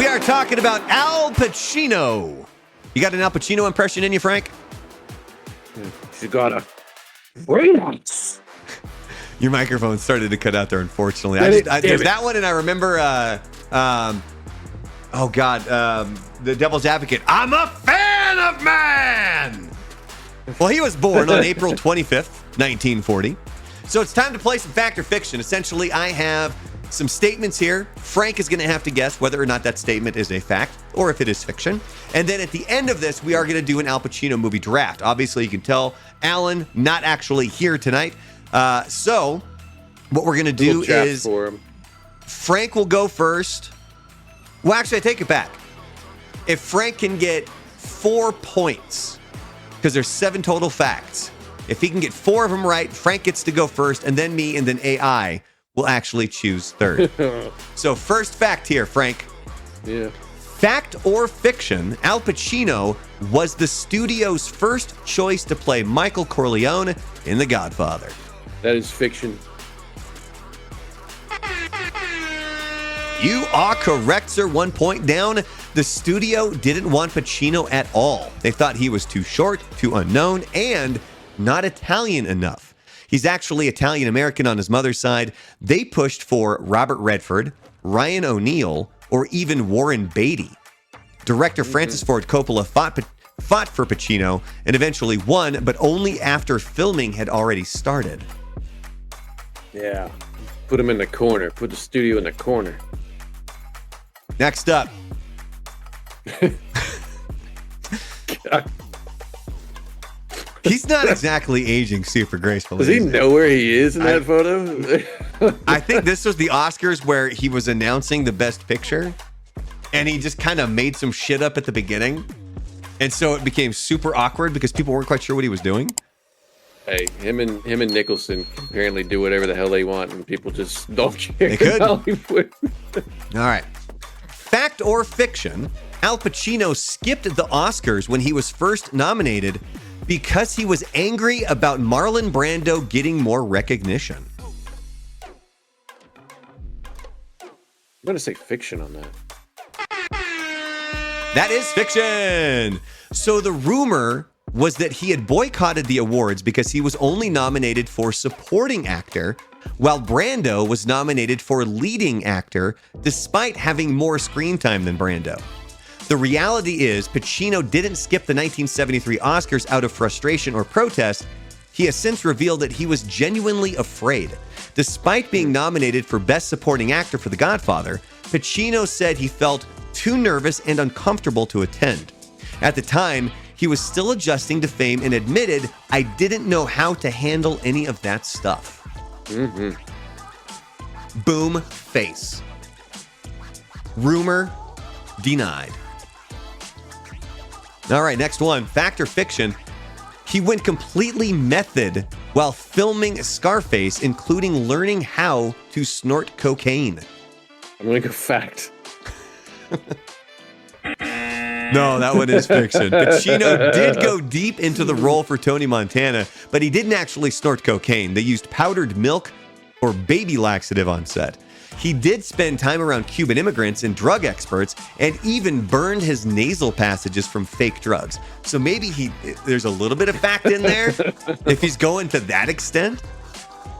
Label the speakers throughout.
Speaker 1: We are talking about Al Pacino. You got an Al Pacino impression in you, Frank?
Speaker 2: You got a brilliance.
Speaker 1: Your microphone started to cut out there, unfortunately. There's that one, and I remember, The Devil's Advocate. I'm a fan of man! Well, he was born on April 25th, 1940. So it's time to play some fact or fiction. Essentially, I have some statements here. Frank is going to have to guess whether or not that statement is a fact or if it is fiction. And then at the end of this, we are going to do an Al Pacino movie draft. Obviously, you can tell Alan not actually here tonight. So what we're going to do is Frank will go first. Well, actually, I take it back. If Frank can get 4 points, because there's 7 total facts. If he can get 4 of them right, Frank gets to go first, and then me, and then AI will actually choose third. So first fact here, Frank.
Speaker 2: Yeah.
Speaker 1: Fact or fiction, Al Pacino was the studio's first choice to play Michael Corleone in The Godfather.
Speaker 2: That is fiction.
Speaker 1: You are correct, sir. 1 point down. The studio didn't want Pacino at all. They thought he was too short, too unknown, and not Italian enough. He's actually Italian-American on his mother's side. They pushed for Robert Redford, Ryan O'Neal, or even Warren Beatty. Director Francis Ford Coppola fought for Pacino and eventually won, but only after filming had already started.
Speaker 2: Yeah. Put him in the corner. Put the studio in the corner.
Speaker 1: Next up. He's not exactly aging super gracefully.
Speaker 2: Does he know where he is in that photo?
Speaker 1: I think this was the Oscars where he was announcing the Best Picture, and he just kind of made some shit up at the beginning. And so it became super awkward because people weren't quite sure what he was doing.
Speaker 2: Hey, him and Nicholson apparently do whatever the hell they want, and people just don't care.
Speaker 1: They could. All right. Fact or fiction, Al Pacino skipped the Oscars when he was first nominated because he was angry about Marlon Brando getting more recognition.
Speaker 2: I'm going to say fiction on that.
Speaker 1: That is fiction. So the rumor was that he had boycotted the awards because he was only nominated for supporting actor, while Brando was nominated for leading actor despite having more screen time than Brando. The reality is Pacino didn't skip the 1973 Oscars out of frustration or protest. He has since revealed that he was genuinely afraid. Despite being nominated for Best Supporting Actor for The Godfather, Pacino said he felt too nervous and uncomfortable to attend. At the time, he was still adjusting to fame and admitted, "I didn't know how to handle any of that stuff." Boom face. Rumor denied. All right, next one. Fact or fiction? He went completely method while filming Scarface, including learning how to snort cocaine.
Speaker 2: I'm going to go fact.
Speaker 1: No, that one is fiction. Pacino did go deep into the role for Tony Montana, but he didn't actually snort cocaine. They used powdered milk or baby laxative on set. He did spend time around Cuban immigrants and drug experts and even burned his nasal passages from fake drugs. So maybe there's a little bit of fact in there if he's going to that extent.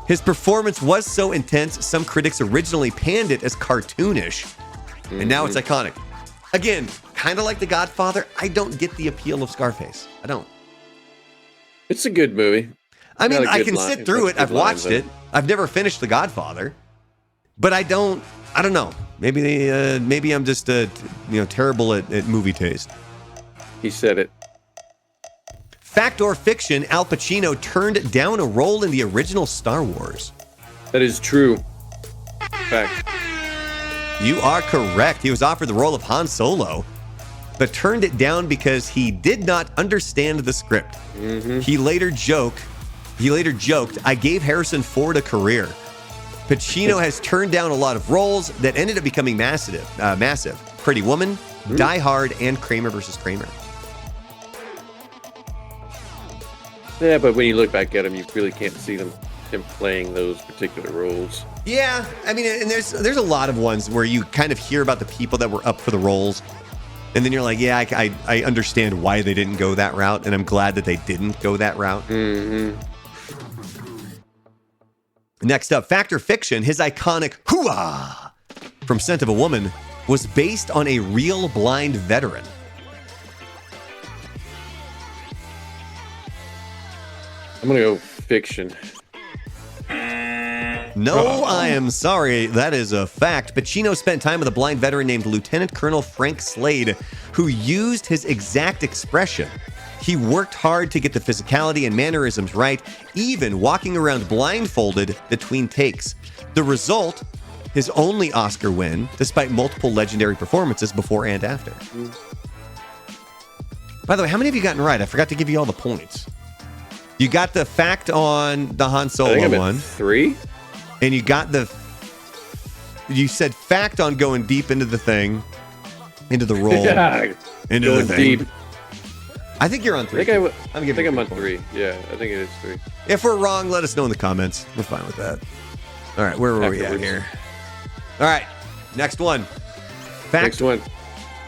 Speaker 1: His performance was so intense, some critics originally panned it as cartoonish, and now it's iconic. Again, kind of like The Godfather, I don't get the appeal of Scarface. I don't.
Speaker 2: It's a good movie.
Speaker 1: I mean, I can sit through it. I've watched it. I've never finished The Godfather. But I don't know. Maybe I'm just terrible at movie taste.
Speaker 2: He said it.
Speaker 1: Fact or fiction, Al Pacino turned down a role in the original Star Wars.
Speaker 2: That is true. Fact.
Speaker 1: You are correct. He was offered the role of Han Solo, but turned it down because he did not understand the script. He later joked, "I gave Harrison Ford a career." Pacino has turned down a lot of roles that ended up becoming massive. Pretty Woman, Die Hard, and Kramer vs. Kramer.
Speaker 2: Yeah, but when you look back at him, you really can't see him playing those particular roles.
Speaker 1: Yeah, I mean, and there's a lot of ones where you kind of hear about the people that were up for the roles, and then you're like, yeah, I understand why they didn't go that route, and I'm glad that they didn't go that route.
Speaker 2: Mm-hmm.
Speaker 1: Next up, fact or fiction, his iconic hooah from Scent of a Woman was based on a real blind veteran.
Speaker 2: I'm going to go fiction.
Speaker 1: No, I am sorry. That is a fact. Pacino spent time with a blind veteran named Lieutenant Colonel Frank Slade, who used his exact expression. He worked hard to get the physicality and mannerisms right, even walking around blindfolded between takes. The result, his only Oscar win, despite multiple legendary performances before and after. By the way, how many have you gotten right? I forgot to give you all the points. You got the fact on the Han Solo
Speaker 2: I think I'm
Speaker 1: one.
Speaker 2: at 3?
Speaker 1: And you got you said fact on going deep into the thing, into the role,
Speaker 2: Yeah,
Speaker 1: into
Speaker 2: going
Speaker 1: the thing.
Speaker 2: deep.
Speaker 1: I think you're on 3.
Speaker 2: I think I'm on
Speaker 1: points.
Speaker 2: 3. Yeah, I think it is 3.
Speaker 1: If we're wrong, let us know in the comments. We're fine with that. All right, where were we at here? All right, next one.
Speaker 2: Next one.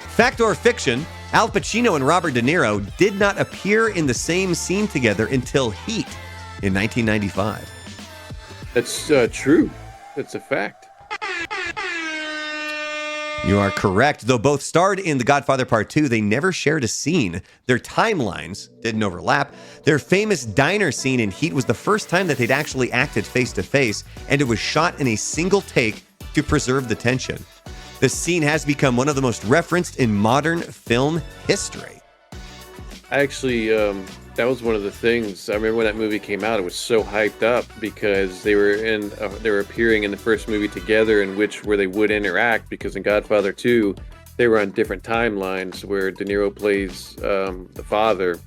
Speaker 1: Fact or fiction, Al Pacino and Robert De Niro did not appear in the same scene together until Heat in 1995.
Speaker 2: That's true. That's a fact.
Speaker 1: You are correct. Though both starred in The Godfather Part 2, they never shared a scene. Their timelines didn't overlap. Their famous diner scene in Heat was the first time that they'd actually acted face-to-face, and it was shot in a single take to preserve the tension. The scene has become one of the most referenced in modern film history.
Speaker 2: I actually, that was one of the things. I remember when that movie came out, it was so hyped up because they were appearing in the first movie together, where they would interact. Because in Godfather 2, they were on different timelines where De Niro plays the father,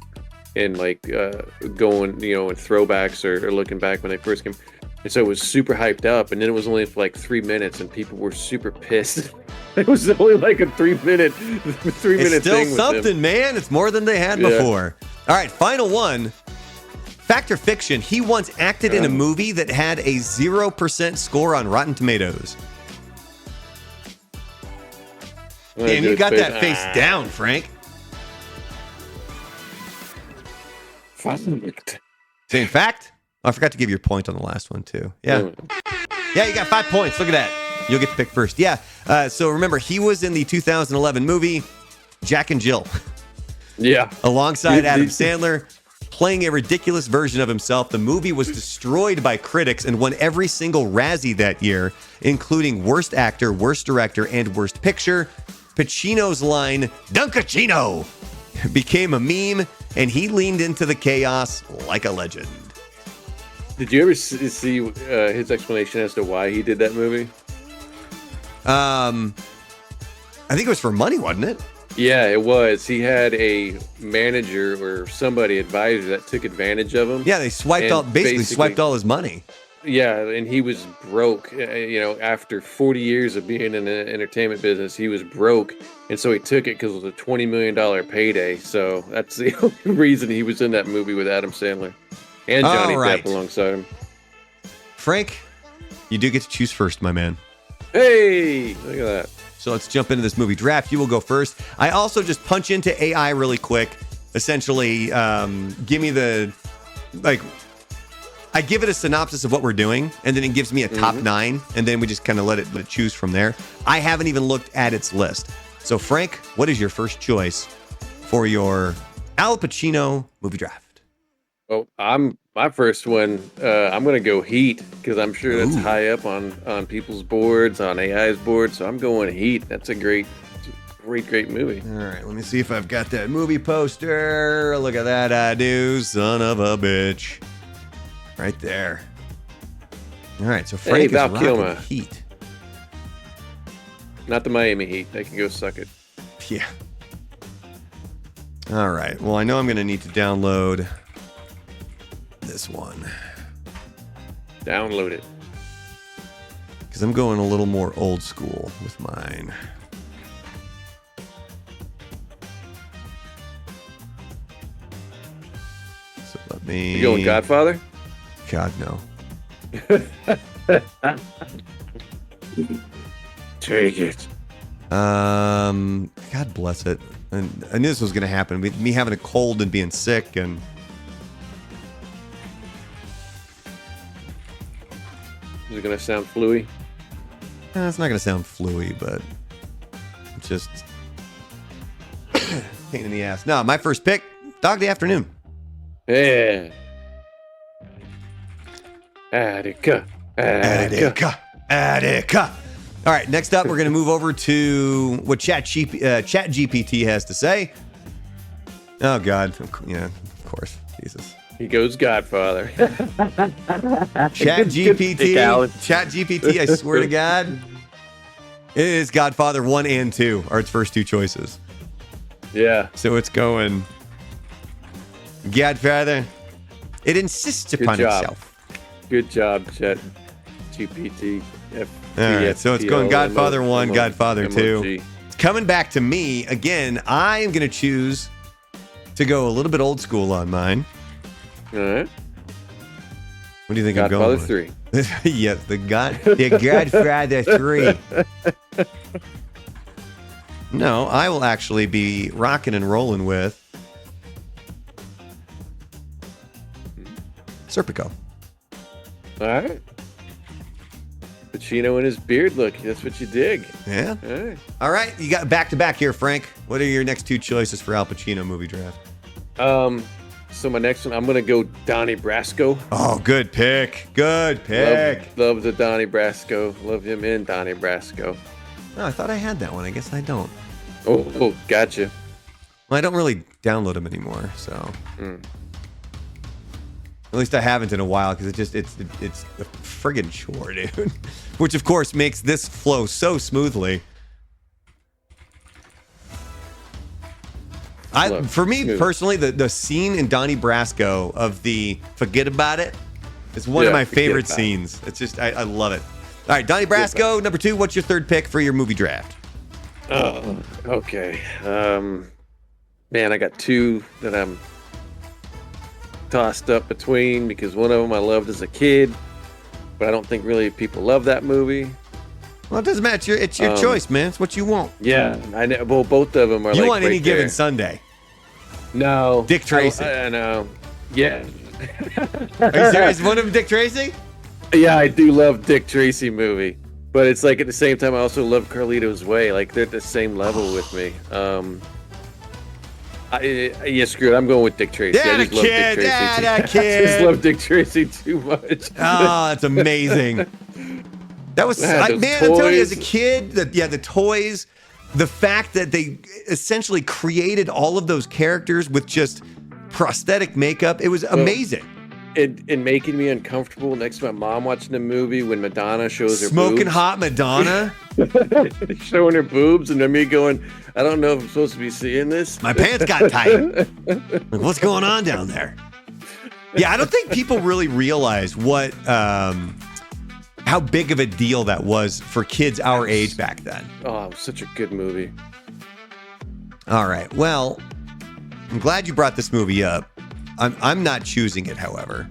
Speaker 2: and going in throwbacks or looking back when they first came. And so it was super hyped up, and then it was only for like 3 minutes, and people were super pissed. It was only like a 3-minute thing.
Speaker 1: It's still something, man. It's more than they had before. All right, final one. Fact or fiction, he once acted in a movie that had a 0% score on Rotten Tomatoes. Damn, you got that face down, Frank. Same fact? Oh, I forgot to give you a point on the last one, too. Yeah. Yeah, you got 5 points. Look at that. You'll get to pick first. Yeah. So remember, he was in the 2011 movie Jack and Jill.
Speaker 2: Yeah.
Speaker 1: Alongside Adam Sandler, playing a ridiculous version of himself. The movie was destroyed by critics and won every single Razzie that year, including Worst Actor, Worst Director, and Worst Picture. Pacino's line, Dunkaccino, became a meme, and he leaned into the chaos like a legend.
Speaker 2: Did you ever see his explanation as to why he did that movie?
Speaker 1: I think it was for money, wasn't it?
Speaker 2: Yeah, it was. He had a manager or somebody advisor that took advantage of him.
Speaker 1: Yeah, they basically swiped all his money.
Speaker 2: Yeah, and he was broke. After 40 years of being in the entertainment business, he was broke, and so he took it because it was a $20 million payday. So that's the only reason he was in that movie with Adam Sandler and Johnny Depp alongside him.
Speaker 1: Frank, you do get to choose first, my man.
Speaker 2: Hey, look at that.
Speaker 1: So let's jump into this movie draft. You will go first. I also just punch into AI really quick. Essentially, give me I give it a synopsis of what we're doing, and then it gives me a top 9, and then we just kind of let it choose from there. I haven't even looked at its list. So, Frank, what is your first choice for your Al Pacino movie draft?
Speaker 2: Well, my first one. I'm going to go Heat because I'm sure that's high up on people's boards, on AI's board. So I'm going Heat. That's a great movie.
Speaker 1: All right, let me see if I've got that movie poster. Look at that, I do, son of a bitch. Right there. All right, so Frank is rocking Heat.
Speaker 2: Not the Miami Heat. They can go suck it.
Speaker 1: Yeah. All right. Well, I know I'm going to need to download this one.
Speaker 2: Download it.
Speaker 1: Because I'm going a little more old school with mine. So let me...
Speaker 2: You going Godfather?
Speaker 1: God, no.
Speaker 2: Take it.
Speaker 1: God bless it. And I knew this was going to happen. Me having a cold and being sick, and
Speaker 2: Is it gonna sound fluey?
Speaker 1: it's not going to sound fluey, but it's just pain in the ass. No, my first pick, Dog of the Afternoon.
Speaker 2: Yeah. Attica.
Speaker 1: Attica. All right, next up, we're going to move over to what ChatGPT has to say. Oh, God. Yeah, of course. Jesus.
Speaker 2: He goes Godfather.
Speaker 1: ChatGPT, I swear to God. It is Godfather 1 and 2 are its first two choices.
Speaker 2: Yeah.
Speaker 1: So it's going Godfather. It insists upon itself.
Speaker 2: Good job, Chat GPT.
Speaker 1: All right, so it's going Godfather 1, Godfather 2.
Speaker 2: MOG.
Speaker 1: It's coming back to me. Again, I am going to choose to go a little bit old school on mine.
Speaker 2: All right.
Speaker 1: What do you think I'm going with?
Speaker 2: Godfather 3.
Speaker 1: Yes, the Godfather 3. No, I will actually be rocking and rolling with Serpico.
Speaker 2: All right. Pacino and his beard look. That's what you dig.
Speaker 1: Yeah.
Speaker 2: All right.
Speaker 1: All right, you got back to back here, Frank. What are your next two choices for Al Pacino movie draft?
Speaker 2: So my next one, I'm gonna go Donnie Brasco.
Speaker 1: Oh, good pick. Good pick.
Speaker 2: Love the Donnie Brasco. Love him in Donnie Brasco.
Speaker 1: Oh, I thought I had that one. I guess I don't.
Speaker 2: Oh, gotcha.
Speaker 1: Well, I don't really download them anymore, so. At least I haven't in a while because it's a friggin' chore, dude. Which of course makes this flow so smoothly. For me personally, the scene in Donnie Brasco of the Forget About It is one of my favorite scenes. It's just I love it. All right, Donnie Brasco, number 2. What's your third pick for your movie draft?
Speaker 2: Oh, okay. Man, I got two that I'm tossed up between because one of them I loved as a kid, but I don't think really people love that movie.
Speaker 1: Well, it doesn't matter. It's your choice, man. It's what you want.
Speaker 2: Yeah, I know. Well, both of them are.
Speaker 1: You
Speaker 2: like
Speaker 1: want
Speaker 2: right
Speaker 1: Any
Speaker 2: there.
Speaker 1: Given Sunday?
Speaker 2: No.
Speaker 1: Dick Tracy.
Speaker 2: I know. Yeah.
Speaker 1: Are you serious? One of them, Dick Tracy?
Speaker 2: Yeah, I do love Dick Tracy movie, but it's like at the same time I also love Carlito's Way. Like they're at the same level with me. Yeah, screw it. I'm going with Dick Tracy.
Speaker 1: Yeah,
Speaker 2: I just love Dick Tracy.
Speaker 1: that
Speaker 2: I
Speaker 1: kid.
Speaker 2: just love Dick Tracy too much.
Speaker 1: Oh, that's amazing. That was,
Speaker 2: Man,
Speaker 1: I'm telling you, as a kid, the toys, the fact that they essentially created all of those characters with just prosthetic makeup, it was amazing.
Speaker 2: And making me uncomfortable next to my mom watching the movie when Madonna shows her
Speaker 1: Smoking
Speaker 2: boobs.
Speaker 1: hot Madonna.
Speaker 2: Showing her boobs and then me going, I don't know if I'm supposed to be seeing this.
Speaker 1: My pants got tight. Like, what's going on down there? Yeah, I don't think people really realize what, how big of a deal that was for kids our age back then.
Speaker 2: Oh, it was such a good movie.
Speaker 1: All right. Well, I'm glad you brought this movie up. I'm not choosing it, however.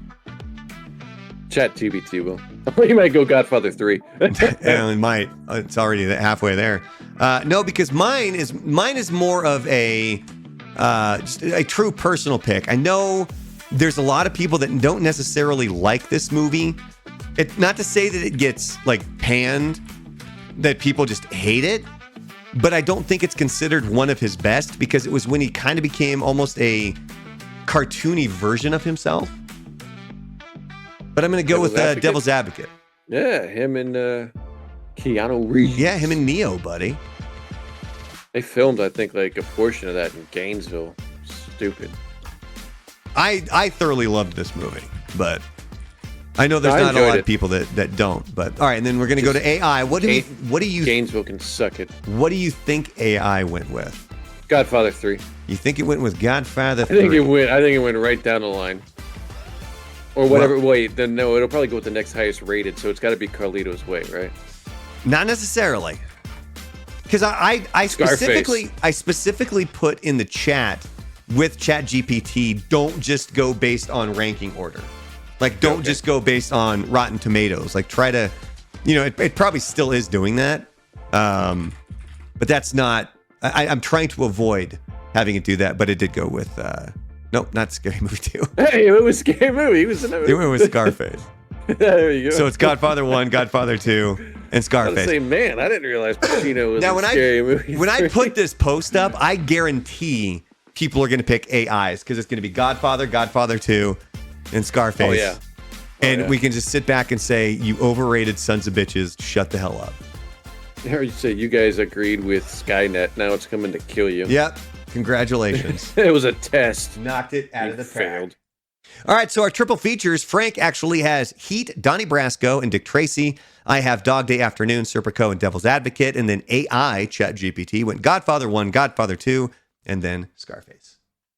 Speaker 2: Chat TBT will. You might go Godfather 3.
Speaker 1: It might. It's already halfway there. No, because mine is more of a just a true personal pick. I know there's a lot of people that don't necessarily like this movie. It's not to say that it gets like panned, that people just hate it, but I don't think it's considered one of his best because it was when he kind of became almost a cartoony version of himself. But I'm going to go with Devil's Advocate.
Speaker 2: Yeah, him and Keanu Reeves.
Speaker 1: Yeah, him and Neo, buddy.
Speaker 2: They filmed, I think, like a portion of that in Gainesville. Stupid.
Speaker 1: I thoroughly loved this movie, but I know there's not a lot of people that don't. But all right, and then we're going to go to AI. What do you
Speaker 2: Gainesville can suck it.
Speaker 1: What do you think AI went with?
Speaker 2: Godfather 3.
Speaker 1: You think it went with Godfather 3?
Speaker 2: I think it went right down the line. Or whatever. Well, wait, then no, it'll probably go with the next highest rated, so it's got to be Carlito's Way, right?
Speaker 1: Not necessarily. Because I specifically put in the chat with ChatGPT, don't just go based on ranking order. Like, don't just go based on Rotten Tomatoes. Like, try to, it probably still is doing that. But that's not, I'm trying to avoid having it do that, but it did go with, nope, not Scary Movie 2.
Speaker 2: Hey, it was a scary movie. He was in that movie.
Speaker 1: It went with Scarface.
Speaker 2: There you go.
Speaker 1: So it's Godfather 1, Godfather 2, and Scarface.
Speaker 2: I was saying, man, I didn't realize Pacino was
Speaker 1: Now,
Speaker 2: in scary movies.
Speaker 1: when I put this post up, I guarantee people are going to pick AIs because it's going to be Godfather, Godfather 2, and Scarface.
Speaker 2: Oh, yeah.
Speaker 1: And we can just sit back and say, you overrated sons of bitches, shut the hell up.
Speaker 2: I heard you say you guys agreed with Skynet. Now it's coming to kill you.
Speaker 1: Yep. Congratulations.
Speaker 2: It was a test.
Speaker 1: Knocked it out of the
Speaker 2: failed.
Speaker 1: All right, so our triple features, Frank actually has Heat, Donnie Brasco, and Dick Tracy. I have Dog Day Afternoon, Serpico, and Devil's Advocate. And then AI, ChatGPT, went Godfather 1, Godfather 2, and then Scarface.